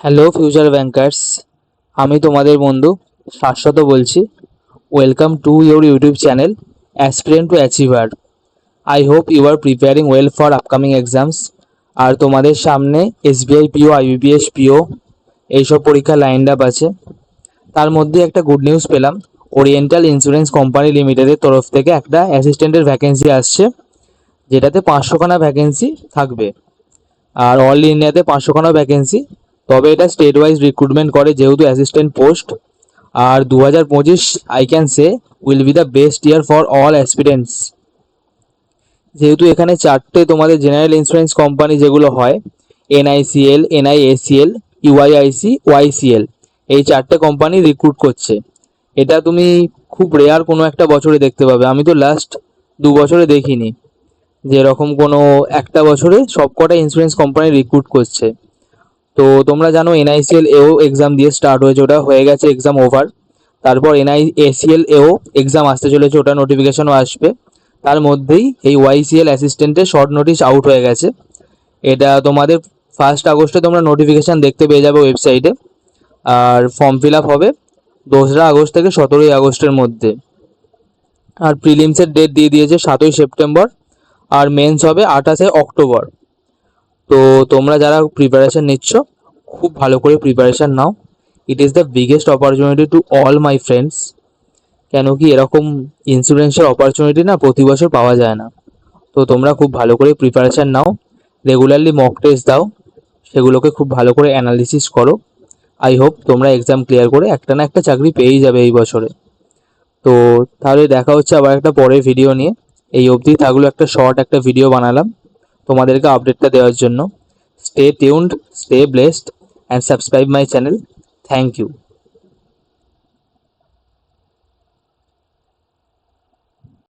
Hello future bankers, আমি তোমাদের বন্ধু শাশ্বত বলছি। Welcome to your YouTube channel aspirant to achiever. I hope you are preparing well for upcoming exams. আর তোমাদের সামনে এসবিআই পিও, আইবিপিএস পিও এইসব পরীক্ষা লাইনড আপ আছে। তার মধ্যে একটা গুড নিউজ পেলাম, ওরিয়েন্টাল ইন্স্যুরেন্স কোম্পানি লিমিটেডের তরফ থেকে একটা অ্যাসিস্ট্যান্টের ভ্যাকেন্সি আসছে, যেটাতে 500খানা ভ্যাকেন্সি থাকবে। আর অল ইন্ডিয়াতে 500খানা ভ্যাকেন্সি। তবে এটা স্টেট ওয়াইজ রিক্রুটমেন্ট করে, যেহেতু অ্যাসিস্ট্যান্ট পোস্ট। আর 2025 I can say will be the best year for all aspirants. যেহেতু এখানে চারটে তোমাদের জেনারেল ইন্স্যুরেন্স কোম্পানি যেগুলো হয়, এনআইসিএল, এনআইএসিএল, ইউআইআইসি, ওয়াইসিএল, এই চারটে কোম্পানি রিক্রুট করছে। এটা তুমি খুব রেয়ার কোনো একটা বছরে দেখতে পাবে। আমি তো লাস্ট 2 বছরে দেখিনি যে এরকম কোনো একটা বছরে সবকটা ইন্স্যুরেন্স কোম্পানি রিক্রুট করছে। তো তোমরা জানো এনআইসিএল এও এক্সাম দিয়ে স্টার্ট হয়েছে, ওটা হয়ে গেছে, এক্সাম ওভার। তারপর এনআইএসিএল এও এক্সাম আসতে চলেছে, ওটা নোটিফিকেশনও আসবে। তার মধ্যেই এই ওয়াইসিএল অ্যাসিস্ট্যান্টের শর্ট নোটিশ আউট হয়ে গেছে। এটা তোমাদের 1 আগস্টে তোমরা নোটিফিকেশান দেখতে পেয়ে যাবে ওয়েবসাইটে। আর ফর্ম ফিল আপ হবে 2রা আগস্ট থেকে 17ই আগস্টের মধ্যে। আর প্রিলিমসের ডেট দিয়ে দিয়েছে 7ই সেপ্টেম্বর, আর মেন্স হবে 28শে অক্টোবর। তো তোমরা যারা প্রিপারেশান নিচ্ছ, খুব ভালো করে preparation now. It is the biggest opportunity to all my friends. কেন কি এরকম ইন্স্যুরেন্সের অপরচুনিটি না প্রতি বছর পাওয়া যায় না। তো তোমরা খুব ভালো করে প্রিপারেশান নাও, রেগুলারলি মক টেস্ট দাও, সেগুলোকে খুব ভালো করে অ্যানালিসিস করো। আই হোপ তোমরা এক্সাম ক্লিয়ার করে একটা না একটা চাকরি পেয়েই যাবে এই বছরে। তো তাহলে দেখা হচ্ছে আবার একটা পরের ভিডিও নিয়ে। এই অবধি থাকলো, একটা শর্ট একটা ভিডিও বানালাম তোমাদেরকে আপডেটটা দেওয়ার জন্য। Stay tuned, stay blessed and subscribe my channel. Thank you.